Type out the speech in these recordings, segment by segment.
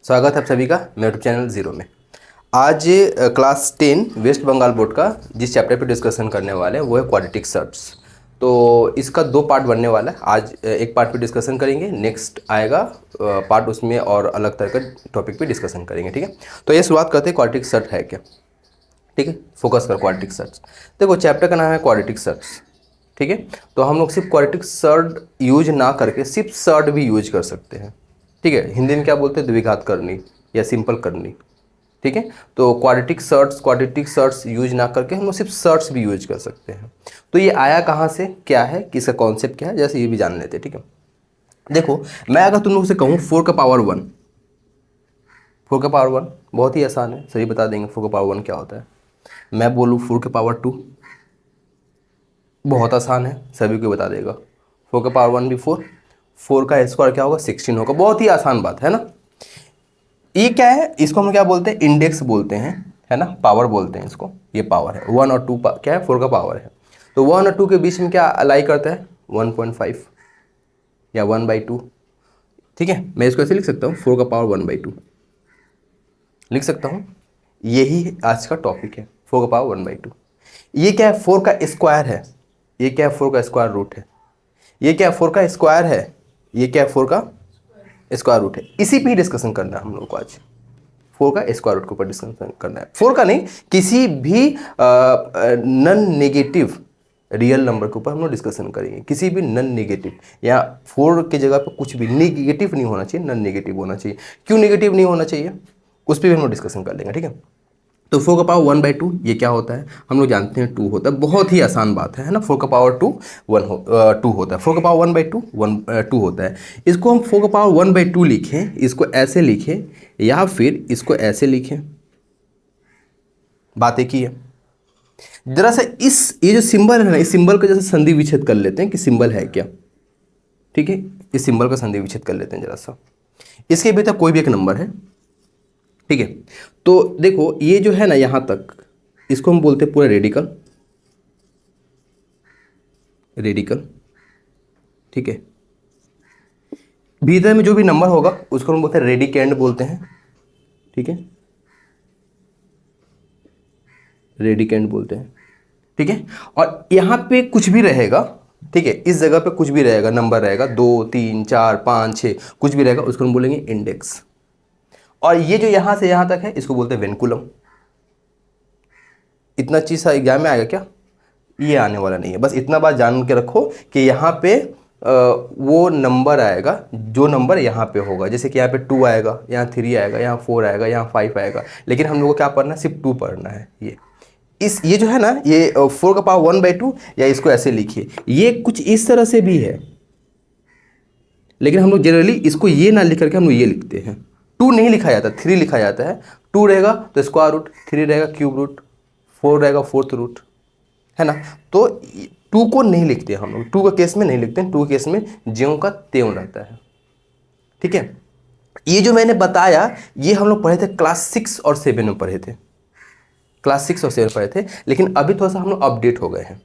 स्वागत है आप सभी का मेरे यूट्यूब चैनल जीरो में। आज क्लास 10 वेस्ट बंगाल बोर्ड का जिस चैप्टर पे डिस्कशन करने वाले हैं वो है क्वाड्रेटिक सर्ट्स। तो इसका दो पार्ट बनने वाला है। आज एक पार्ट पे डिस्कशन करेंगे, नेक्स्ट आएगा पार्ट उसमें और अलग तरह का टॉपिक पे डिस्कशन करेंगे। ठीक है, तो ये शुरुआत करते हैं क्वाड्रेटिक सर्ट है क्या। ठीक है, फोकस कर क्वाड्रेटिक सर्ट्स। देखो चैप्टर का नाम है क्वाड्रेटिक सर्ट्स। ठीक है, तो हम लोग सिर्फ क्वाड्रेटिक सर्ट यूज ना करके सिर्फ सर्ट भी यूज कर सकते हैं। ठीक है, हिंदी में क्या बोलते हैं, द्विघात करनी या सिंपल करनी। ठीक है, तो क्वाड्रेटिक सर्ट्स यूज ना करके हम लोग सिर्फ सर्ट्स भी यूज कर सकते हैं। तो ये आया कहाँ से, क्या है, किसका कॉन्सेप्ट क्या है, जैसे ये भी जान लेते हैं। ठीक है, देखो मैं अगर तुम लोग से कहूँ 4 का पावर 1, 4 का पावर 1 बहुत ही आसान है, सभी बता देंगे 4 का पावर 1 क्या होता है। मैं बोलूँ 4 के पावर 2, बहुत आसान है, सभी को बता देगा। 4 का पावर 1 भी 4, 4 का स्क्वायर क्या होगा 16 होगा। बहुत ही आसान बात है ना। ये क्या है, इसको हम क्या बोलते हैं, इंडेक्स बोलते हैं, है ना, पावर बोलते हैं इसको। ये पावर है 1 और 2 क्या है, 4 का पावर है। तो 1 और 2 के बीच में क्या अलाई करता है 1.5 या 1/2। ठीक है, मैं इसको ऐसे लिख सकता हूँ 4 का पावर 1/2 लिख सकता हूँ। यही आज का टॉपिक है, 4 का पावर 1/2। ये क्या है, 4 का स्क्वायर है। ये क्या है, 4 का स्क्वायर रूट है। ये क्या है, 4 का स्क्वायर है। ये क्या है, 4 का स्क्वायर रूट है। इसी पे ही डिस्कशन करना है हम लोग को आज। 4 का स्क्वायर रूट के ऊपर डिस्कशन करना है। 4 का नहीं, किसी भी नॉन नेगेटिव रियल नंबर के ऊपर हम लोग डिस्कशन करेंगे। किसी भी नॉन नेगेटिव, या 4 की जगह पे कुछ भी नेगेटिव नहीं होना चाहिए, नॉन नेगेटिव होना चाहिए। क्यों नेगेटिव नहीं होना चाहिए, उस पर भी हम लोग डिस्कशन कर लेंगे। ठीक है, तो 4 का पावर 1/2 ये क्या होता है, हम लोग जानते हैं 2 होता है। बहुत ही आसान बात है ना। 4 का पावर 2 होता है। 4 का पावर 1/2 2 होता है। इसको हम 4 का पावर 1/2 लिखें, इसको ऐसे लिखें या फिर इसको ऐसे लिखें, बात एक ही है। जरा सा ये जो सिंबल है ना, इस सिंबल का जैसे संधि विच्छेद कर लेते हैं कि सिंबल है क्या। ठीक है, इस सिंबल का संधि विच्छेद कर लेते हैं जरा सा। इसके भीतर कोई भी एक नंबर है। ठीक है, तो देखो ये जो है ना यहां तक, इसको हम बोलते हैं पूरा रेडिकल। ठीक है, भीतर में जो भी नंबर होगा उसको हम बोलते हैं रेडिकेंड बोलते हैं। ठीक है, रेडिकेंड बोलते हैं। ठीक है, और यहां पे कुछ भी रहेगा। ठीक है, इस जगह पे कुछ भी रहेगा, नंबर रहेगा 2 3 4 5 6 कुछ भी रहेगा, उसको हम बोलेंगे इंडेक्स। और ये जो यहां से यहां तक है इसको बोलते हैं वेनकुलम। इतना चीज सा एग्जाम में आएगा क्या, ये आने वाला नहीं है। बस इतना बात जान के रखो कि यहाँ पे वो नंबर आएगा जो नंबर यहाँ पे होगा। जैसे कि यहाँ पे 2 आएगा, यहाँ 3 आएगा, यहाँ 4 आएगा, यहाँ 5 आएगा। लेकिन हम लोग को क्या पढ़ना है, सिर्फ 2 पढ़ना है। ये जो है ना, ये 4 का पावर 1/2, या इसको ऐसे लिखिए, ये कुछ इस तरह से भी है। लेकिन हम लोग जनरली इसको ये ना लिख करके हम लोग ये लिखते हैं। 2 नहीं लिखा जाता, 3 लिखा जाता है। 2 रहेगा तो स्क्वायर रूट, 3 रहेगा क्यूब रूट, 4 रहेगा फोर्थ रूट, है ना। तो 2 को नहीं लिखते हम लोग, 2 का केस में नहीं लिखते हैं। 2 के केस में ज्यों का त्यों रहता है। ठीक है, ये जो मैंने बताया ये हम लोग पढ़े थे क्लास 6 और 7 में पढ़े थे। क्लास 6 और 7 पढ़े थे, लेकिन अभी थोड़ा सा हम लोग अपडेट हो गए हैं।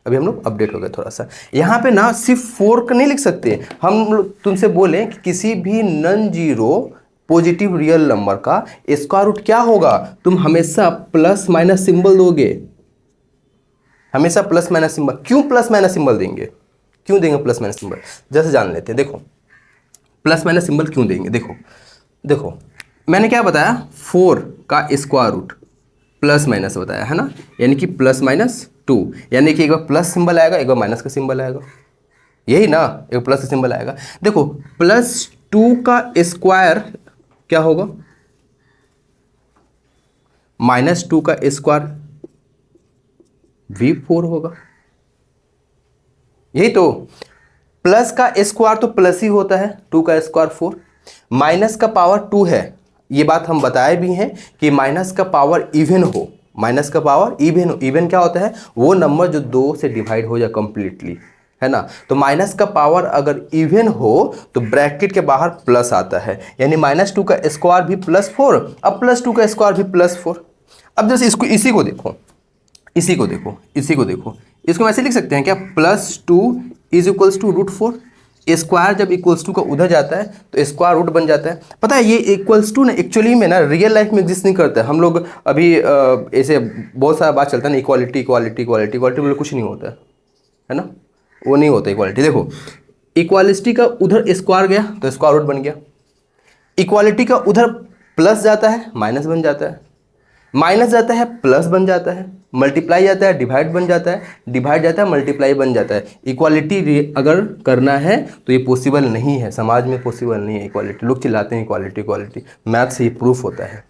अभी हम लोग अपडेट हो गए थोड़ा सा। यहाँ पे ना सिर्फ 4 का नहीं लिख सकते हम लोग। तुमसे बोले कि किसी भी non zero positive real number का स्क्वायर रूट क्या होगा, तुम हमेशा प्लस माइनस सिंबल दोगे। हमेशा प्लस माइनस सिंबल। क्यों प्लस माइनस सिंबल देंगे, क्यों देंगे प्लस माइनस सिंबल, जैसे जान लेते हैं। देखो प्लस माइनस सिंबल क्यों देंगे। देखो मैंने क्या बताया, 4 का स्क्वायर रूट प्लस माइनस बताया है ना, यानी कि प्लस माइनस 2, यानी कि एक बार प्लस सिंबल आएगा, एक बार माइनस का सिंबल आएगा, यही ना, एक प्लस का सिंबल आएगा। देखो +2 का स्क्वायर क्या होगा, -2 का स्क्वायर भी 4 होगा। यही तो, प्लस का स्क्वायर तो प्लस ही होता है, 2 का स्क्वायर 4, माइनस का पावर 2 है। ये बात हम बताए भी हैं कि माइनस का पावर इवन हो, माइनस का पावर इवन हो। इवन क्या होता है, वो नंबर जो 2 से डिवाइड हो जाए कंप्लीटली, है ना। तो माइनस का पावर अगर इवन हो तो ब्रैकेट के बाहर प्लस आता है, यानी -2 का स्क्वायर भी +4, अब +2 का स्क्वायर भी +4। अब जैसे इसी को देखो, इसको हम ऐसे लिख सकते हैं क्या, +2 = √4। स्क्वायर जब इक्वल्स टू का उधर जाता है तो स्क्वायर रूट बन जाता है। पता है ये इक्वल्स टू ना एक्चुअली में ना रियल लाइफ में एग्जिस्ट नहीं करता है। हम लोग अभी ऐसे बहुत सारा बात चलता है ना, इक्वालिटी इक्वालिटी इक्वालिटी इक्वालिटी बोले कुछ नहीं होता है ना, वो नहीं होता इक्वालिटी। देखो इक्वालिटी का उधर स्क्वायर गया तो स्क्वायर रूट बन गया, इक्वालिटी का उधर प्लस जाता है माइनस बन जाता है, माइनस जाता है प्लस बन जाता है, मल्टीप्लाई जाता है डिवाइड बन जाता है, डिवाइड जाता है मल्टीप्लाई बन जाता है। इक्वालिटी अगर करना है तो ये पॉसिबल नहीं है, समाज में पॉसिबल नहीं है इक्वालिटी। लोग चिल्लाते हैं इक्वालिटी इक्वालिटी, मैथ से ये प्रूफ होता है।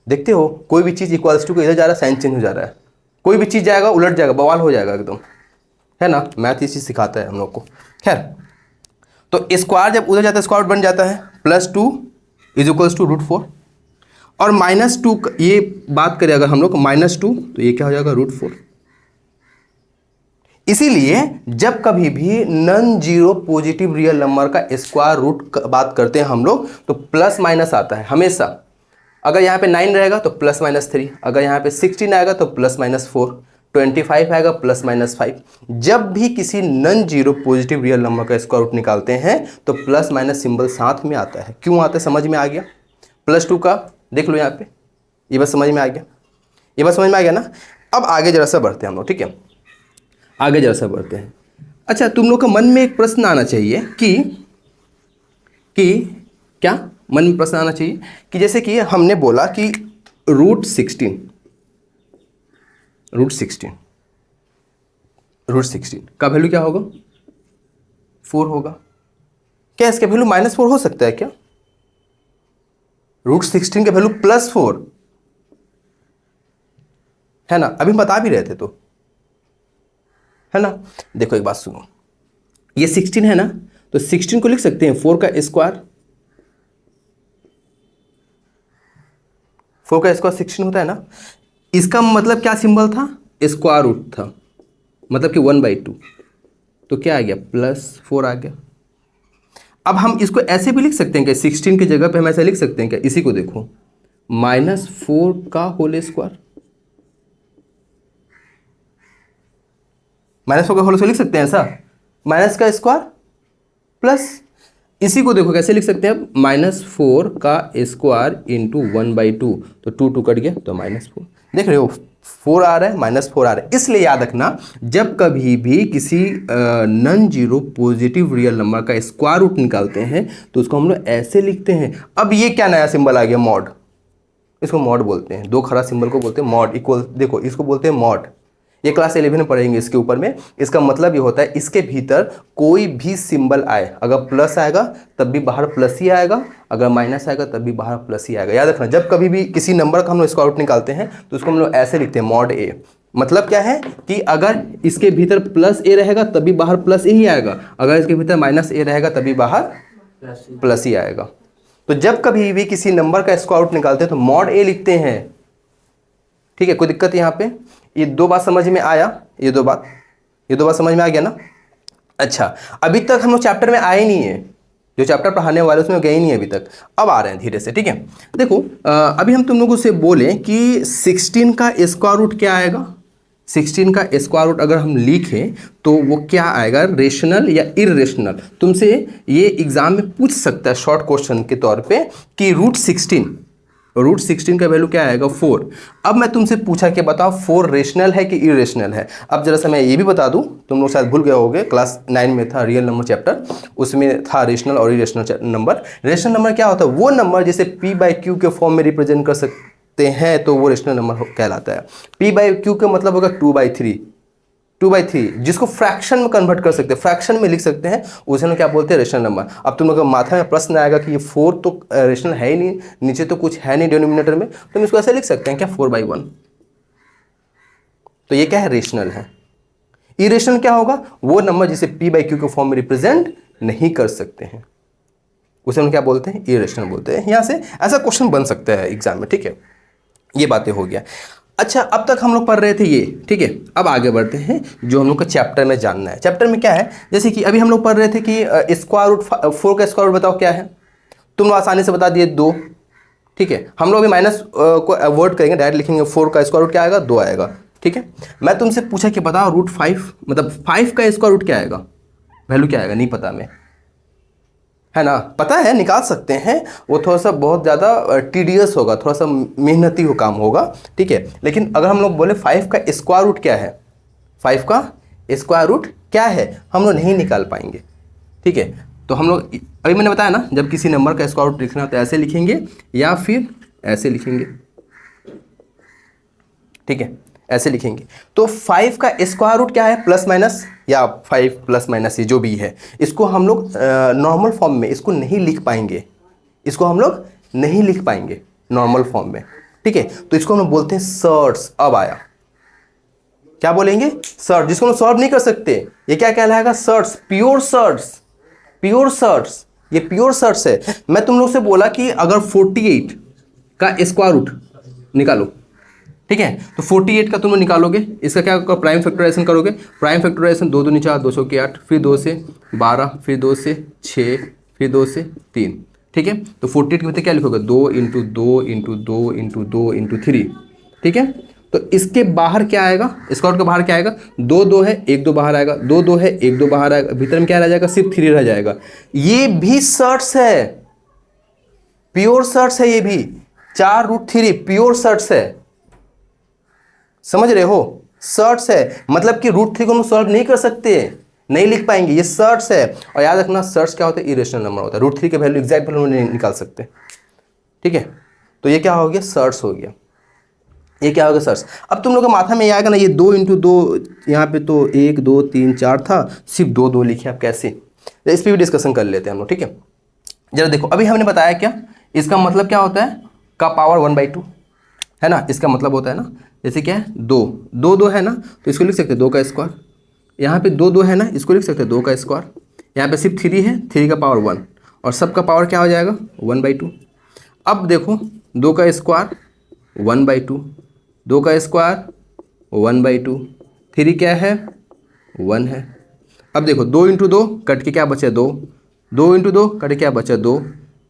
देखते हो कोई भी चीज़ इक्वल्स टू को इधर जा रहा है साइन चेंज हो जा रहा है, कोई भी चीज़ जाएगा उलट जाएगा, बवाल हो जाएगा एकदम, है ना। मैथ ये चीज़ सिखाता है हम लोग को। खैर तो स्क्वायर जब उधर जाता है स्क्वायर बन जाता है, +2 इज इक्वल्स टू √4 और -2 ये बात करें अगर हम लोग -2 तो ये क्या हो जाएगा √4। इसीलिए जब कभी भी non zero positive real number का स्क्वायर रूट बात करते हैं हम लोग तो प्लस माइनस आता है हमेशा। अगर यहाँ पे 9 रहेगा तो +-3, अगर यहाँ पे 16 आएगा तो +-4, 25 आएगा +-5। जब भी किसी non zero positive real number का स्क्वायर रूट निकालते हैं तो प्लस माइनस सिंबल साथ में आता है। क्यों आता है समझ में आ गया। +2 का देख लो यहाँ पे, ये बस समझ में आ गया, ये बस समझ में आ गया ना। अब आगे जरा सा बढ़ते हैं हम लोग, ठीक है, आगे जरा सा बढ़ते हैं। अच्छा तुम लोग का मन में एक प्रश्न आना चाहिए कि क्या मन में प्रश्न आना चाहिए कि जैसे कि हमने बोला कि √16 का वैल्यू क्या होगा 4 होगा। क्या इसका वैल्यू -4 हो सकता है क्या। √16 का वैल्यू +4 है ना, अभी बता भी रहे थे तो, है ना। देखो एक बात सुनो, ये 16 है ना तो 16 को लिख सकते हैं 4 का स्क्वायर, 4 का स्क्वायर 16 होता है ना। इसका मतलब क्या सिंबल था, स्क्वायर रूट था, मतलब कि 1/2, तो क्या आ गया +4 आ गया। अब हम इसको ऐसे भी लिख सकते हैं कि 16 की जगह पे हम ऐसे लिख सकते हैं क्या, इसी को देखो -4 का होल स्क्वायर, -4 का होल स्क्वायर लिख सकते हैं ऐसा, माइनस का स्क्वायर प्लस, इसी को देखो कैसे लिख सकते हैं -4 का स्क्वायर इंटू 1/2, तो 2 कट गया तो -4। देख रहे हो 4 आ रहा है -4 आ रहा है। इसलिए याद रखना जब कभी भी किसी non zero positive real number का स्क्वायर रूट निकालते हैं तो उसको हम लोग ऐसे लिखते हैं। अब ये क्या नया सिंबल आ गया मॉड, इसको मॉड बोलते हैं, 2 खरा सिंबल को बोलते हैं मॉड इक्वल। देखो इसको बोलते हैं मॉड, ये क्लास 11 में पढ़ेंगे इसके ऊपर में। इसका मतलब ये होता है इसके भीतर कोई भी सिंबल आए, अगर प्लस आएगा तब भी बाहर प्लस ही आएगा, अगर माइनस आएगा तब भी बाहर प्लस ही आएगा। याद रखना जब कभी भी किसी नंबर का हम लोग स्क्वायर रूट निकालते हैं तो उसको हम लोग ऐसे लिखते हैं मॉड ए। मतलब क्या है कि अगर इसके भीतर +a रहेगा तभी बाहर प्लस ही आएगा, अगर इसके भीतर -a रहेगा तभी बाहर प्लस ही आएगा। तो जब कभी भी किसी नंबर का स्क्वायर रूट निकालते हैं तो मॉड ए लिखते हैं, ठीक है। कोई दिक्कत यहाँ पे, ये 2 बात समझ में आया, ये दो बात समझ में आ गया ना। अच्छा अभी तक हम लोग चैप्टर में आए ही नहीं है, जो चैप्टर पढ़ाने वाले उसमें गए ही नहीं अभी तक, अब आ रहे हैं धीरे से, ठीक है। देखो अभी हम तुम लोगों से बोले कि 16 का स्क्वायर रूट क्या आएगा, 16 का स्क्वायर रूट अगर हम लिखें तो वो क्या आएगा, रेशनल या इररेशनल। तुमसे ये एग्जाम में पूछ सकता है शॉर्ट क्वेश्चन के तौर पे कि √16 का वैल्यू क्या आएगा 4। अब मैं तुमसे पूछा कि बताओ 4 रेशनल है कि इरेशनल है। अब जरा सा मैं ये भी बता दूं, तुम लोग शायद भूल गए होगे, क्लास 9 में था रियल नंबर चैप्टर, उसमें था रेशनल और इरेशनल नंबर। रेशनल नंबर क्या होता है, वो नंबर जिसे p/q के फॉर्म में रिप्रेजेंट कर सकते हैं तो वो रेशनल नंबर कहलाता है। p/q का मतलब होगा 2/3, जिसको फ्रैक्शन में कन्वर्ट कर सकते हैं, फ्रैक्शन में लिख सकते हैं, उसे हम क्या बोलते हैं रेशनल नंबर। अब तुम लोग का माथा में प्रश्न आएगा कि ये 4 तो रेशनल है ही नहीं, नीचे तो कुछ है नहीं डिनोमिनेटर में, तो हम इसको ऐसे लिख सकते हैं क्या 4/1। तो ये क्या है, रेशनल है। इरेशनल क्या होगा, वो नंबर जिसे p/q के फॉर्म में रिप्रेजेंट नहीं कर सकते हैं, उसे हम क्या बोलते हैं, इरेशनल बोलते हैं। यहाँ से ऐसा क्वेश्चन बन सकता है एग्जाम में, ठीक है। ये बातें हो गया। अच्छा अब तक हम लोग पढ़ रहे थे ये, ठीक है। अब आगे बढ़ते हैं जो हम लोग को चैप्टर में जानना है। चैप्टर में क्या है, जैसे कि अभी हम लोग पढ़ रहे थे कि स्क्वायर रूट 4 का स्क्वायर रूट बताओ क्या है, तुम लोग आसानी से बता दिए 2, ठीक है। हम लोग अभी माइनस को अवॉइड करेंगे, डायरेक्ट लिखेंगे 4 का स्क्वायर रूट क्या आएगा 2 आएगा, ठीक है। मैं तुमसे पूछा कि बताओ √5 मतलब 5 का स्क्वायर रूट क्या आएगा, वैल्यू क्या आएगा, नहीं पता मैं, है ना, पता है, निकाल सकते हैं। वो थोड़ा सा बहुत ज़्यादा टीडियस होगा, थोड़ा सा मेहनती हो काम होगा, ठीक है। लेकिन अगर हम लोग बोले 5 का स्क्वायर रूट क्या है, 5 का स्क्वायर रूट क्या है, हम लोग नहीं निकाल पाएंगे, ठीक है। तो हम लोग अभी मैंने बताया ना, जब किसी नंबर का स्क्वायर रूट लिखना तो ऐसे लिखेंगे या फिर ऐसे लिखेंगे, ठीक है, ऐसे लिखेंगे। तो 5 का स्क्वायर रूट क्या है, प्लस माइनस या 5 प्लस माइनस ये जो भी है, इसको हम लोग नॉर्मल फॉर्म में इसको नहीं लिख पाएंगे, इसको हम लोग नहीं लिख पाएंगे नॉर्मल फॉर्म में, ठीक है। तो इसको हम बोलते हैं सर्ट्स। अब आया, क्या बोलेंगे, सर्ट, जिसको हम सॉल्व नहीं कर सकते, ये क्या कहलाएगा, surds, pure surds, pure surds, ये प्योर सर्ट्स है। मैं तुम लोग से बोला कि अगर 48 का स्क्वायर रूट निकालो, ठीक है, तो 48 का तुम लोग निकालोगे, इसका क्या प्राइम फैक्टराइजेशन करोगे, प्राइम फैक्टराइजेशन 2 दूनी 4, 200 के 8, फिर 2 से 12, फिर 2 से 6, फिर 2 से 3, ठीक है। तो 48 के बच्चे क्या लिखोगे, 2 इंटू 2 इंटू 2 इंटू 2 इंटू 3, ठीक है। तो इसके बाहर क्या आएगा, स्क्वायर के बाहर क्या आएगा, 2 2 है, 1 2 बाहर आएगा, 2 2 है, 1 2 बाहर आएगा, भीतर में क्या रह जाएगा, सिर्फ 3 रह जाएगा। ये भी सर्ट्स है, प्योर सर्ट्स है, ये भी 4√3 प्योर सर्ट्स है, समझ रहे हो, सर्ट्स है, मतलब कि √3 को हम सॉल्व नहीं कर सकते, नहीं लिख पाएंगे, ये सर्ट्स है। और याद रखना, सर्ट्स क्या होता है, इरेशनल नंबर होता है, √3 के वैल्यू एग्जैक्ट वैल्यू नहीं निकाल सकते, ठीक है। तो ये क्या हो गया, सर्ट्स हो गया, ये क्या होगा, सर्ट्स। अब तुम लोग के माथा में ये आएगा ना, ये 2 इंटू 2, यहाँ पे तो 1 2 3 4 था, सिर्फ 2 2 लिखे, आप कैसे, इस पर भी डिस्कशन कर लेते हैं हम लोग, ठीक है। जरा देखो, अभी हमने बताया क्या, इसका मतलब क्या होता है, का पावर 1/2, है ना, इसका मतलब होता है ना, जैसे क्या है, 2 2 2 है ना, तो इसको लिख सकते हैं 2 का स्क्वायर, यहाँ पे 2 2 है ना, इसको लिख सकते हैं 2 का स्क्वायर, यहाँ पे सिर्फ 3 है, 3 का पावर 1, और सबका पावर क्या हो जाएगा, 1/2। अब देखो, 2 का स्क्वायर 1/2, 2 का स्क्वायर 1/2, 3 क्या है, 1 है। अब देखो, 2 इंटू 2 कट के क्या बचा, 2, 2 इंटू 2 कट के क्या बचा, 2,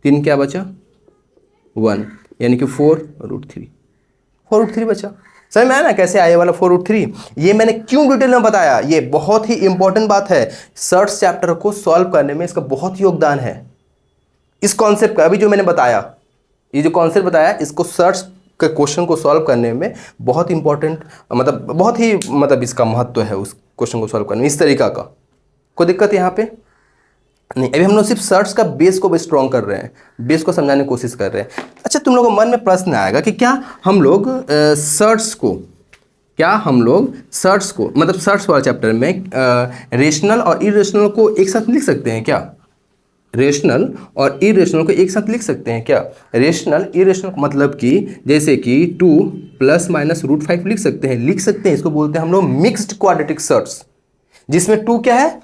3 क्या बचा, 1, यानी कि 4√3, 4√3 बचा। समझ में आया ना कैसे आया वाला 4√3। ये मैंने क्यों डिटेल में बताया, ये बहुत ही इंपॉर्टेंट बात है, सर्ट्स चैप्टर को सॉल्व करने में इसका बहुत योगदान है। इस कॉन्सेप्ट का अभी जो मैंने बताया, ये जो कॉन्सेप्ट बताया, इसको सर्ट्स के क्वेश्चन को सॉल्व करने में बहुत इंपॉर्टेंट, मतलब बहुत ही, मतलब इसका महत्व है उस क्वेश्चन को सॉल्व करने में, इस तरीका का। कोई दिक्कत यहाँ पे नहीं। अभी हम लोग सिर्फ सर्ट्स का बेस को स्ट्रॉन्ग कर रहे हैं, बेस को समझाने की कोशिश कर रहे हैं। अच्छा, तुम लोगों को मन में प्रश्न आएगा कि क्या हम लोग सर्ट्स को, मतलब सर्ट्स वाले चैप्टर में रेशनल और इरेशनल को एक साथ लिख सकते हैं क्या, रेशनल और इरेशनल को एक साथ लिख सकते हैं क्या, रेशनल इरेशनल मतलब कि जैसे कि 2 + -√5 लिख सकते हैं, लिख सकते हैं। इसको बोलते हैं हम लोग मिक्स्ड क्वाड्रेटिक सर्ट्स, जिसमें 2 क्या है,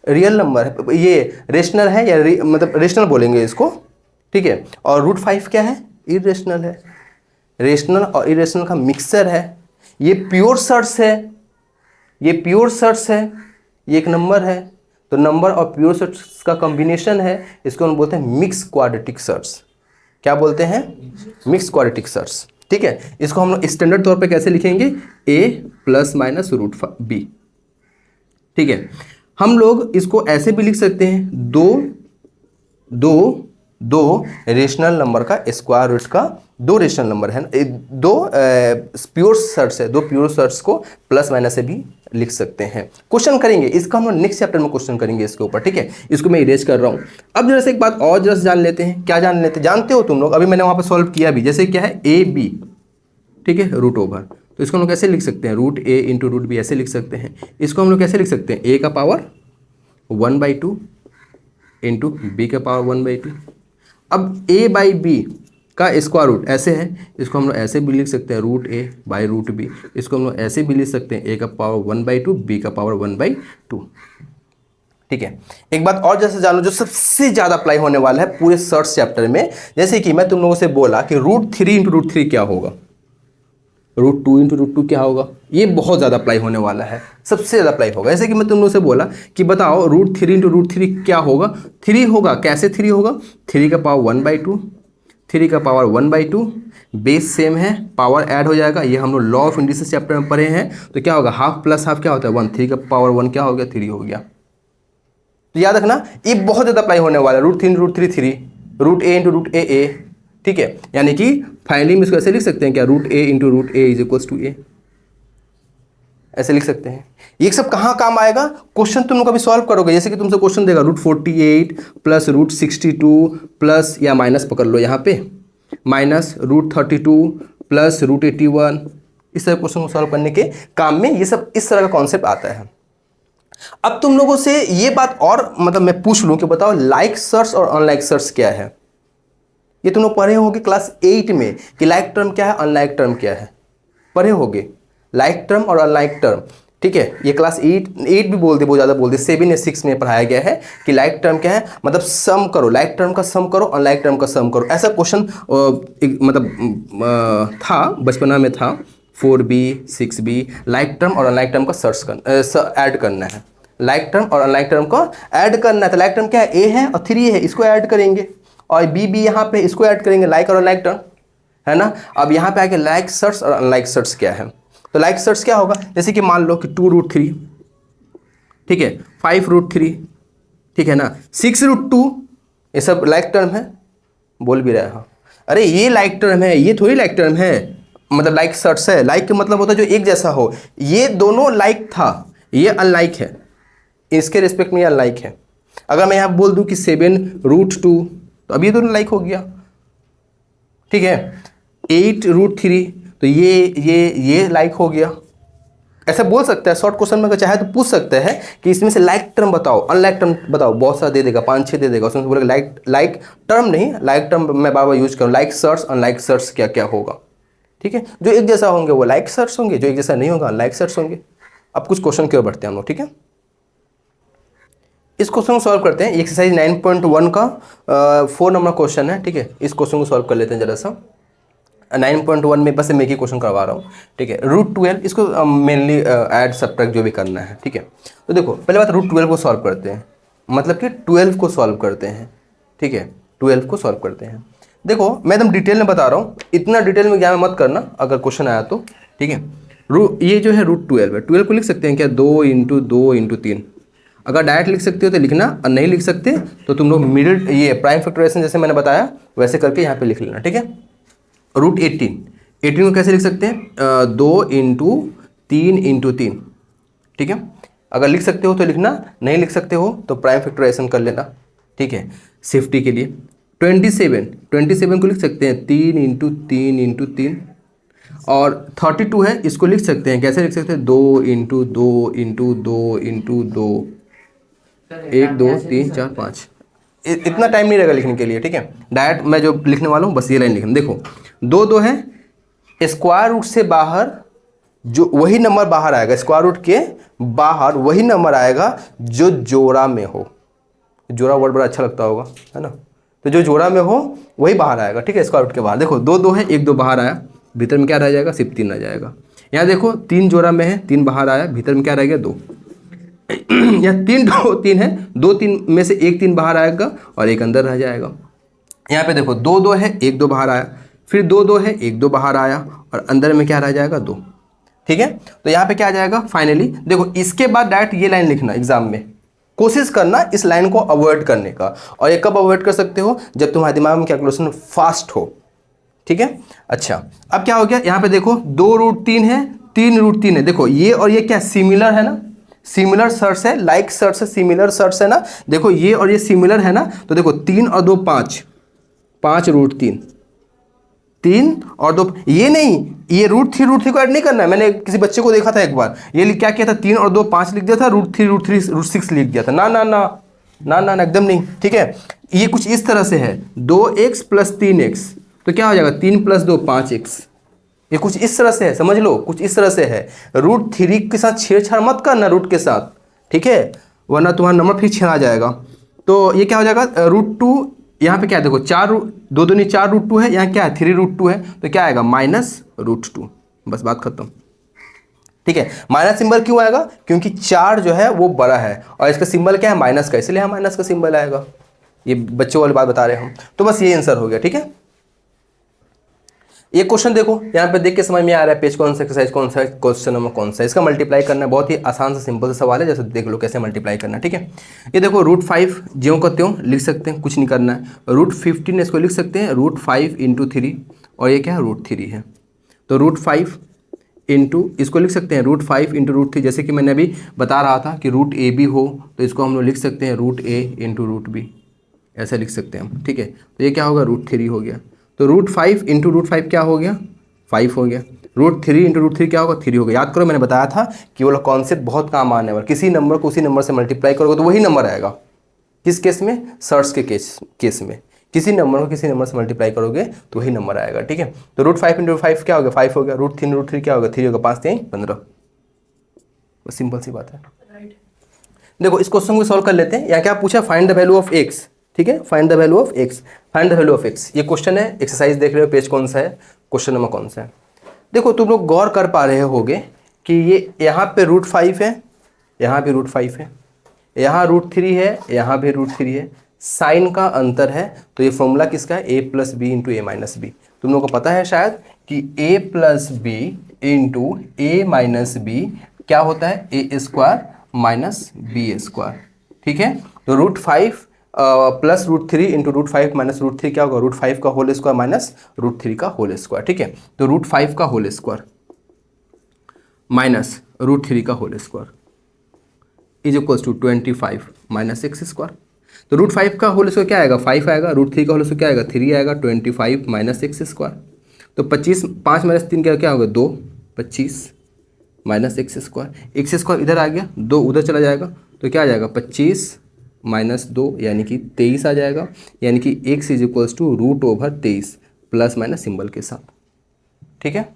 रियल नंबर है, ये रेशनल है, या मतलब रेशनल बोलेंगे इसको, ठीक है, और √5 क्या है, इरेशनल है। रेशनल और इरेशनल का मिक्सचर है, ये प्योर सर्ट्स है, ये प्योर सर्ट्स है, ये एक नंबर है, तो नंबर और प्योर सर्ट्स का कॉम्बिनेशन है, इसको हम बोलते हैं मिक्स क्वाड्रेटिक सर्ट्स। क्या बोलते हैं, मिक्स क्वाड्रेटिक सर्ट्स, ठीक है। इसको हम लोग स्टैंडर्ड तौर पे कैसे लिखेंगे, a ± √b, ठीक है। हम लोग इसको ऐसे भी लिख सकते हैं, दो रेशनल नंबर का स्क्वायर रूट का, 2 रेशनल नंबर है, 2 प्योर सर्ट्स है, 2 प्योर सर्ट्स को प्लस माइनस से भी लिख सकते हैं। क्वेश्चन करेंगे इसका, हम लोग नेक्स्ट चैप्टर में क्वेश्चन करेंगे इसके ऊपर, ठीक है। इसको मैं इरेज कर रहा हूँ। अब जरा से एक बात और जरा जान लेते हैं, क्या जान लेते हैं, जानते हो तुम लोग, अभी मैंने वहाँ पर सॉल्व किया भी, जैसे क्या है, AB, ठीक है, √, तो इसको हम लोग कैसे लिख सकते हैं, √a इंटू √b ऐसे लिख सकते हैं। इसको हम लोग कैसे लिख सकते हैं, a का पावर 1/2 इंटू b का पावर 1/2। अब a/b का स्क्वायर रूट ऐसे है, इसको हम लोग ऐसे भी लिख सकते हैं, √a/√b। इसको हम लोग ऐसे भी लिख सकते हैं, a का पावर 1/2, b का पावर 1/2, ठीक है। एक बात और जैसे जानो, जो सबसे ज़्यादा अप्लाई होने वाला है पूरे सर्ट्स चैप्टर में, जैसे कि मैं तुम लोगों से बोला कि √3 इंटू √3 क्या होगा, √2 इंटू √2 क्या होगा, ये बहुत ज़्यादा अप्लाई होने वाला है, सबसे ज़्यादा अप्लाई होगा। जैसे कि मैं तुम लोगों से बोला कि बताओ √3 इंटू √3 क्या होगा, 3 होगा। कैसे 3 होगा, 3 का पावर 1/2, 3 का पावर 1/2, बेस सेम है, पावर ऐड हो जाएगा। ये हम लोग लॉ ऑफ इंडिसेस चैप्टर में पढ़े हैं। तो क्या होगा, हाफ प्लस हाफ क्या होता है, 1, 3 का पावर 1 क्या हो गया, 3 हो गया। तो याद रखना ये बहुत ज़्यादा अप्लाई होने वाला है, √3 रूट ए इंटू रूट ए, ठीक है। यानी कि फाइनली में इसको ऐसे लिख सकते हैं क्या, √a into root a is equals to a, ऐसे लिख सकते हैं। ये सब कहाँ काम आएगा, क्वेश्चन तुम लोग कभी सॉल्व करोगे, जैसे कि तुमसे क्वेश्चन देगा √48 प्लस √62 प्लस या माइनस पकड़ लो यहाँ पे माइनस √32 प्लस √81, इस तरह क्वेश्चन को सॉल्व करने के काम में ये सब इस तरह का कॉन्सेप्ट आता है। अब तुम लोगों से ये बात और मतलब मैं पूछ लूँ कि बताओ लाइक सर्च और अनलाइक सर्च क्या है। ये तुम लोग पढ़े होगे क्लास 8 में कि लाइक टर्म क्या है, अनलाइक टर्म क्या है, पढ़े होगे लाइक टर्म और अनलाइक टर्म, ठीक है। ये क्लास 8 भी बोलते, बहुत ज़्यादा बोलते, 7 या 6 में पढ़ाया गया है कि लाइक टर्म क्या है, मतलब सम करो, लाइक टर्म का सम करो, अनलाइक टर्म का सम करो। ऐसा क्वेश्चन मतलब था बचपना में था 4B 6B, लाइक टर्म और अनलाइक टर्म का सर्च करना, ऐड करना है, लाइक टर्म और अनलाइक टर्म को ऐड करना है। तो लाइक टर्म क्या है, ए है और 3 है, इसको ऐड करेंगे, और बी यहाँ पे इसको ऐड करेंगे, लाइक और अनलाइक टर्म, है ना। अब यहाँ पे आके लाइक सर्च और अनलाइक सर्च क्या है, तो लाइक सर्च क्या होगा, जैसे कि मान लो कि 2√3, ठीक है, 5√3, ठीक है ना, 6√2, ये सब लाइक टर्म है, बोल भी रहा है। अरे ये लाइक टर्म है, ये थोड़ी लाइक टर्म है, मतलब लाइक सर्च है। लाइक का मतलब होता है जो एक जैसा हो, ये दोनों लाइक था, ये अनलाइक है, इसके रिस्पेक्ट में ये अनलाइक है। अगर मैं यहाँ बोल दूँ कि 7√2, तो अब ये दोनों लाइक हो गया, ठीक है। 8√3, तो ये लाइक हो गया। ऐसा बोल सकता है शॉर्ट क्वेश्चन में, अगर चाहे तो पूछ सकते हैं कि इसमें से लाइक टर्म बताओ, अनलाइक टर्म बताओ, बहुत सारा दे देगा, 5-6 दे देगा, उसमें बोलेगा लाइक टर्म नहीं, लाइक टर्म मैं बार बार यूज करूँ, लाइक सर्च अनलाइक सर्च क्या क्या होगा, ठीक है। जो एक जैसा होंगे वो लाइक सर्च होंगे, जो एक जैसा नहीं होगा अनलाइक सर्च होंगे। अब कुछ क्वेश्चन की ओर बढ़ते हैं हम लोग, ठीक है। इस क्वेश्चन को सॉल्व करते हैं, एक्सरसाइज 9.1 का 4 नंबर क्वेश्चन है, ठीक है। इस क्वेश्चन को सॉल्व कर लेते हैं जरा सा। 9.1 में बस मैं एक ही क्वेश्चन करवा रहा हूँ, ठीक है। √12 इसको मेनली ऐड सब्ट्रैक्ट जो भी करना है, ठीक है। तो देखो पहले बात √12 को सॉल्व करते हैं, मतलब कि 12 को सॉल्व करते हैं, ठीक है। 12 को सॉल्व करते हैं। देखो मैं एकदम डिटेल में बता रहा हूँ, इतना डिटेल में ज्ञान मत करना अगर क्वेश्चन आया तो, ठीक है। ये जो है √12 है, 12 को लिख सकते हैं क्या, 2 × 2 × 3। अगर डायरेक्ट लिख सकते हो तो लिखना, और नहीं लिख सकते तो तुम लोग मिडिल ये प्राइम फैक्टराइजेशन जैसे मैंने बताया वैसे करके यहाँ पे लिख लेना, ठीक है। √18 को कैसे लिख सकते हैं, 2 × 3 × 3, ठीक है। अगर लिख सकते हो तो लिखना, नहीं लिख सकते हो तो प्राइम फैक्टराइजेशन कर लेना, ठीक है, सेफ्टी के लिए। 27 को लिख सकते हैं 3 × 3 × 3, और 32 है, इसको लिख सकते हैं, कैसे लिख सकते हैं, 2 × 2 × 2 × 2, 1 2 3 4 5। इतना टाइम नहीं रहेगा लिखने के लिए, ठीक है। डायरेक्ट मैं जो लिखने वाला हूँ बस ये लाइन लिखना। देखो 2 है, स्क्वायर रूट से बाहर जो वही नंबर बाहर आएगा, स्क्वायर रूट के बाहर वही नंबर आएगा जो जोड़ा में हो। जोड़ा वर्ड बड़ा अच्छा लगता होगा, है ना। तो जो जोड़ा में हो वही बाहर आएगा, ठीक है, स्क्वायर रूट के बाहर। देखो 2 है, 1 2 बाहर आया, भीतर में क्या रह जाएगा, सिर्फ 3 रह जाएगा। यहाँ देखो 3 जोड़ा में है, 3 बाहर आया, भीतर में क्या रह गया, 2। या 3 2 3 है, 2 3 में से 1 3 बाहर आएगा और 1 अंदर रह जाएगा। यहाँ पे देखो 2 है, 1 2 बाहर आया, फिर 2 है, 1 2 बाहर आया और अंदर में क्या रह जाएगा, 2, ठीक है। तो यहाँ पे क्या आ जाएगा फाइनली, देखो इसके बाद डायरेक्ट ये लाइन लिखना। एग्जाम में कोशिश करना इस लाइन को अवॉइड करने का, और ये कब अवॉइड कर सकते हो, जब तुम्हारे दिमाग में कैलकुलेशन फास्ट हो, ठीक है। अच्छा अब क्या हो गया, यहाँ पे देखो 2√3 है, 3√3 है। देखो ये और ये क्या सिमिलर है ना, सिमिलर सर्च है, लाइक सर्च है, सिमिलर सर्च है ना। देखो ये और ये सिमिलर है ना, तो देखो 3 और 2 5, 5√3, 3 और 2, ये नहीं, ये √3 को ऐड नहीं करना है। मैंने किसी बच्चे को देखा था एक बार, ये क्या किया था, 3 और 2 5 लिख दिया था, √3 √6 लिख दिया था। ना ना ना ना ना ना, एकदम नहीं, ठीक है। ये कुछ इस तरह से है, 2x + 3x, तो क्या हो जाएगा, 3 + 2 5x। ये कुछ इस तरह से है, समझ लो, कुछ इस तरह से है। √3 के साथ छेड़छाड़ मत करना, रूट के साथ, ठीक है, वरना तुम्हारा नंबर फिर छेड़ा जाएगा। तो ये क्या हो जाएगा, √2, यहाँ पे क्या है, देखो 4 2 2 4 √2 है, यहाँ क्या है 3√2 है, तो क्या आएगा -√2, बस बात खत्म, ठीक है। माइनस सिंबल क्यों आएगा, क्योंकि 4 जो है वो बड़ा है और इसका सिंबल क्या है, माइनस का, इसलिए माइनस का सिंबल आएगा। ये बच्चों वाली बात बता रहे हैं हम, तो बस ये आंसर हो गया, ठीक है। ये क्वेश्चन देखो, यहाँ पे देख के समझ में आ रहा है पेज कौन सा, एक्सरसाइज कौन सा, क्वेश्चन नंबर कौन सा। इसका मल्टीप्लाई करना बहुत ही आसान सा सिंपल सा सवाल है, जैसे देख लो कैसे मल्टीप्लाई करना, ठीक है। ये देखो √5 ज्यों का त्यों लिख सकते हैं, कुछ नहीं करना है। √15 इसको लिख सकते हैं √5 × 3, और ये क्या है √3 है, तो √5 इंटू इसको लिख सकते हैं √5 × √3। जैसे कि मैंने अभी बता रहा था कि √AB हो तो इसको हम लोग लिख सकते हैं √A × √B, ऐसा लिख सकते हैं हम, ठीक है। तो ये क्या होगा √3 हो गया, तो √5 × √5 क्या हो गया 5 हो गया, √3 × √3 क्या होगा 3 हो गया। याद करो मैंने बताया था कि वो लोग कॉन्सेप्ट बहुत काम आने वाला, किसी नंबर को उसी नंबर से मल्टीप्लाई करोगे तो वही नंबर आएगा। किस केस में, सर्च के केस में किसी नंबर को किसी नंबर से मल्टीप्लाई करोगे तो वही नंबर आएगा, ठीक है। तो √5 × 5 क्या हो गया 5 हो गया, √3 × √3 क्या होगा 3 होगा, 5 3 15, बस सिंपल सी बात है। देखो इस क्वेश्चन को सॉल्व कर लेते हैं। यहाँ क्या पूछा, find the value of x, ठीक है, find the value of x, find the value of x, ये क्वेश्चन है। एक्सरसाइज देख रहे हो, पेज कौन सा है, क्वेश्चन नंबर कौन सा है। देखो तुम लोग गौर कर पा रहे होगे कि ये यहाँ पे √5 है, यहाँ भी √5 है, यहाँ √3 है, यहाँ भी √3 है, साइन का अंतर है। तो ये फॉर्मूला किसका है, a + b × a - b। तुम लोगों को पता है शायद कि a + b × a - b क्या होता है, a² - b², ठीक है। तो √5 + √3 × √5 - √3 क्या होगा, √5 का होल स्क्वायर माइनस √3 का होल स्क्वायर, ठीक है। तो √5 का होल स्क्वायर माइनस √3 का whole square is equal to 25 - x²। तो √5 का होल स्क्वायर क्या आएगा 5 आएगा, √3 का होल स्क्वायर क्या आएगा 3 आएगा, 25 - x²। तो 25 5 - 3 क्या होगा 2, 25 - x², x² इधर आ गया, 2 उधर चला जाएगा, तो क्या आ जाएगा 25 - 2 यानी कि 23 आ जाएगा। यानी कि x = √23 प्लस माइनस सिंबल के साथ, ठीक है।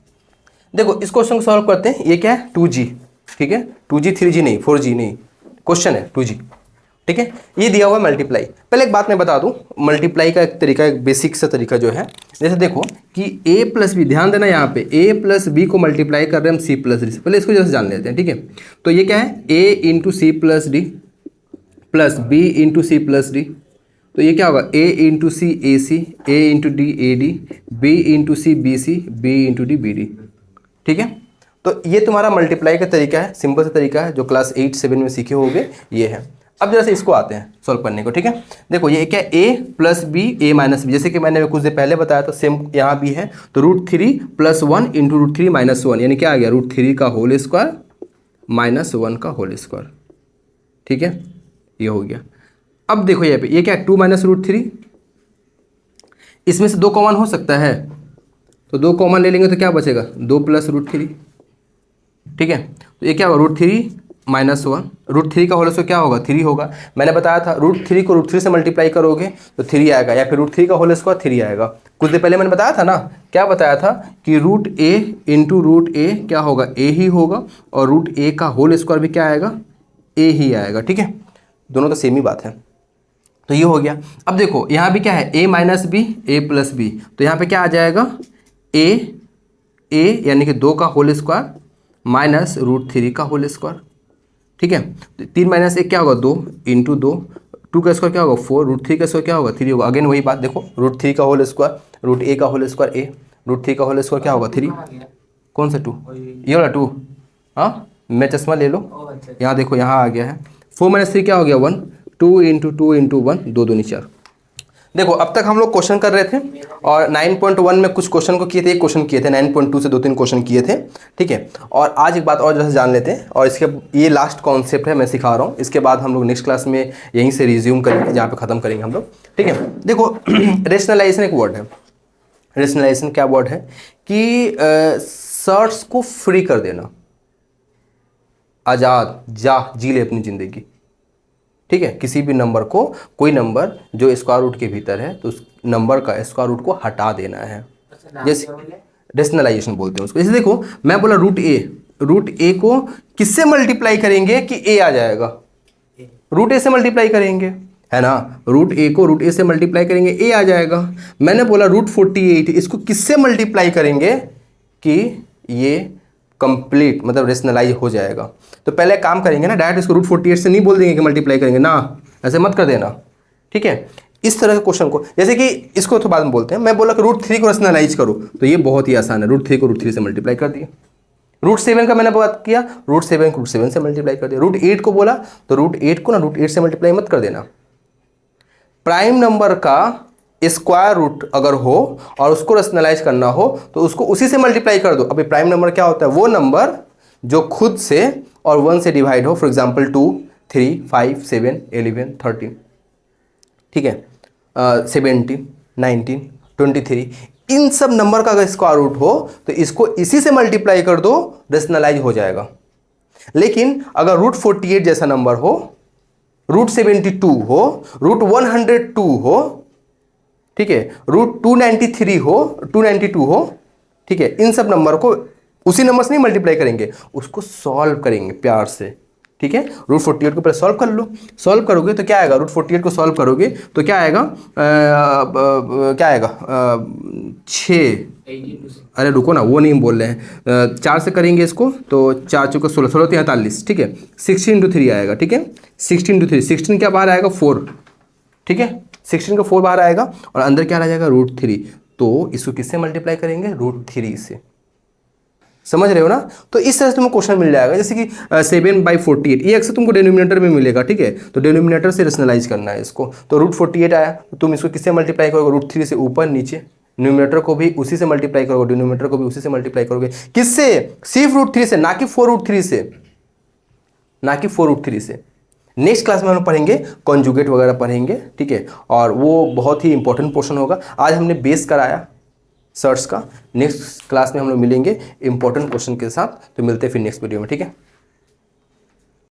देखो इस क्वेश्चन को सॉल्व करते हैं। ये क्या है 2g, ठीक है, 2g 3g नहीं 4g नहीं, क्वेश्चन है 2g, ठीक है। ये दिया हुआ मल्टीप्लाई। पहले एक बात मैं बता दूं, मल्टीप्लाई का एक तरीका, एक बेसिक सा तरीका जो है, जैसे देखो कि a + b, ध्यान देना यहाँ पे a + b को मल्टीप्लाई कर रहे हैं हम c + d से। पहले इसको जैसे जान लेते हैं, ठीक है। तो ये क्या है a × c + d plus b × c + d, तो ये क्या होगा a × c ac, a × d ad, b × c bc, b × d bd, ठीक है। तो ये तुम्हारा मल्टीप्लाई का तरीका है, सिंपल सा तरीका है जो क्लास 8 7 में सीखे होगे, ये है। अब जरा से इसको आते हैं सॉल्व करने को, ठीक है। देखो ये क्या a + b a - b, जैसे कि मैंने कुछ देर पहले बताया था, सेम यहाँ भी है। तो √3 + 1 × √3 - 1 यानी क्या आ गया √3 का होल स्क्वायर माइनस 1 का होल स्क्वायर, ठीक है, ये हो गया। अब देखो यहाँ पे ये क्या है 2 - √3, इसमें से 2 कॉमन हो सकता है, तो 2 कॉमन ले लेंगे तो क्या बचेगा 2 + √3, ठीक है। तो ये क्या होगा √3 - 1, √3 का होल स्क्वायर क्या होगा 3 होगा। मैंने बताया था √3 को √3 से मल्टीप्लाई करोगे तो 3 आएगा, या फिर √3 का होल स्क्वायर 3 आएगा। कुछ देर पहले मैंने बताया था ना, क्या बताया था कि √a × √a क्या होगा a ही होगा, और √a का होल स्क्वायर भी क्या आएगा a ही आएगा, ठीक है। दोनों तो सेम ही बात है। तो ये हो गया। अब देखो यहाँ भी क्या है a - b a + b, तो यहाँ पे क्या आ जाएगा a यानी कि 2 का होल स्क्वायर माइनस √3 का होल स्क्वायर, ठीक है। तो 3 - 1 क्या होगा 2 × 2, 2 का स्क्वायर क्या होगा 4, √3 का स्क्वायर क्या होगा 3 होगा। अगेन वही बात, देखो √3 का होल स्क्वायर √a का होल स्क्वायर a, √3 का होल स्क्वायर क्या होगा 3, कौन सा 2, ये वाला 2, हाँ मैं चश्मा ले लो, यहाँ देखो यहाँ आ गया है। 4 - 3 क्या हो गया 1, 2 × 2 × 1, 2 दूनी 4। देखो अब तक हम लोग क्वेश्चन कर रहे थे, और 9.1 में कुछ क्वेश्चन को किए थे, एक क्वेश्चन किए थे, 9.2 से 2-3 क्वेश्चन किए थे, ठीक है। और आज एक बात और जैसे जान लेते हैं, और इसके ये लास्ट कॉन्सेप्ट है मैं सिखा रहा हूँ, इसके बाद हम लोग नेक्स्ट क्लास में यहीं से रिज्यूम करेंगे जहाँ पे ख़त्म करेंगे हम लोग, ठीक है। देखो रेशनलाइजेशन एक वर्ड है, रेशनलाइजेशन क्या वर्ड है कि सर्ट्स को फ्री कर देना, आज़ाद जी ले अपनी ज़िंदगी, ठीक है। किसी भी नंबर को, कोई नंबर जो स्क्वायर रूट के भीतर है तो उस नंबर का स्क्वायर रूट को हटा देना है, जैसे रेशनलाइजेशन बोलते हैं उसको। जैसे देखो मैं बोला √a को किससे मल्टीप्लाई करेंगे कि a आ जाएगा, √a से मल्टीप्लाई करेंगे, है ना। √a को √a से मल्टीप्लाई करेंगे a आ जाएगा। मैंने बोला √48 इसको किससे मल्टीप्लाई करेंगे कि ये कंप्लीट मतलब रेशनलाइज हो जाएगा। तो पहले काम करेंगे ना, डायरेक्ट इसको √48 से नहीं बोल देंगे कि मल्टीप्लाई करेंगे ना, ऐसे मत कर देना, ठीक है। इस तरह के क्वेश्चन को, जैसे कि इसको तो बाद में बोलते हैं, मैं बोला कि √3 को रैशनलाइज करो, तो ये बहुत ही आसान है। √3 को √3 से मल्टीप्लाई कर दिया। √7 का मैंने बात किया, √7 को √7 से मल्टीप्लाई कर दिया। √8 को बोला तो √8 को ना √8 से मल्टीप्लाई मत कर देना। प्राइम नंबर का स्क्वायर रूट अगर हो और उसको रैशनलाइज करना हो तो उसको उसी से मल्टीप्लाई कर दो। अभी प्राइम नंबर क्या होता है? वो नंबर जो खुद से और 1 से डिवाइड हो, फॉर एग्जांपल 2, 3, 5, 7, 11, 13, ठीक है, 17, 19, 23, इन सब नंबर का अगर स्क्वायर रूट हो तो इसको इसी से मल्टीप्लाई कर दो, रैशनलाइज हो जाएगा। लेकिन अगर √48 जैसा नंबर हो, √72 हो, √102 हो, ठीक है, √293 हो, 292 हो, ठीक है, इन सब नंबर को उसी नंबर से नहीं मल्टीप्लाई करेंगे, उसको सॉल्व करेंगे प्यार से, ठीक है। √48 को पहले सॉल्व कर लो। सॉल्व करोगे तो क्या आएगा? √48 को सॉल्व करोगे तो क्या आएगा? क्या आएगा? 6, अरे रुको ना, वो नहीं बोल रहे हैं, 4 से करेंगे इसको तो 4 चौके 16, 16 43, ठीक है, 16 × 3 आएगा, ठीक है, 16 × 3, 16 क्या बाहर आएगा? 4, ठीक है, 16 का 4 बाहर आएगा और अंदर क्या आ जाएगा? √3। तो इसको किससे मल्टीप्लाई करेंगे? √3 से। समझ रहे हो ना? तो इस तरह से तुमको क्वेश्चन मिल जाएगा, जैसे कि 7/48, ये अक्सर तुमको डिनोमिनेटर में मिलेगा, ठीक है, तो डिनोमिनेटर से रैशनलाइज करना है इसको। तो √48 आया तो तुम इसको किससे मल्टीप्लाई करोगे? √3 से ऊपर नीचे, न्यूमिनेटर को भी उसी से मल्टीप्लाई करोगे, डिनोमिनेटर को भी उसी से मल्टीप्लाई करोगे। किससे? सिर्फ √3 से, ना कि 4√3 से, ना कि 4√3 से। नेक्स्ट क्लास में हम पढ़ेंगे कॉन्जुगेट वगैरह पढ़ेंगे, ठीक है, और वो बहुत ही इंपॉर्टेंट पोर्शन होगा। आज हमने बेस कराया सर्ट्स का, नेक्स्ट क्लास में हम लोग मिलेंगे इंपॉर्टेंट क्वेश्चन के साथ। तो मिलते हैं फिर नेक्स्ट वीडियो में, ठीक है।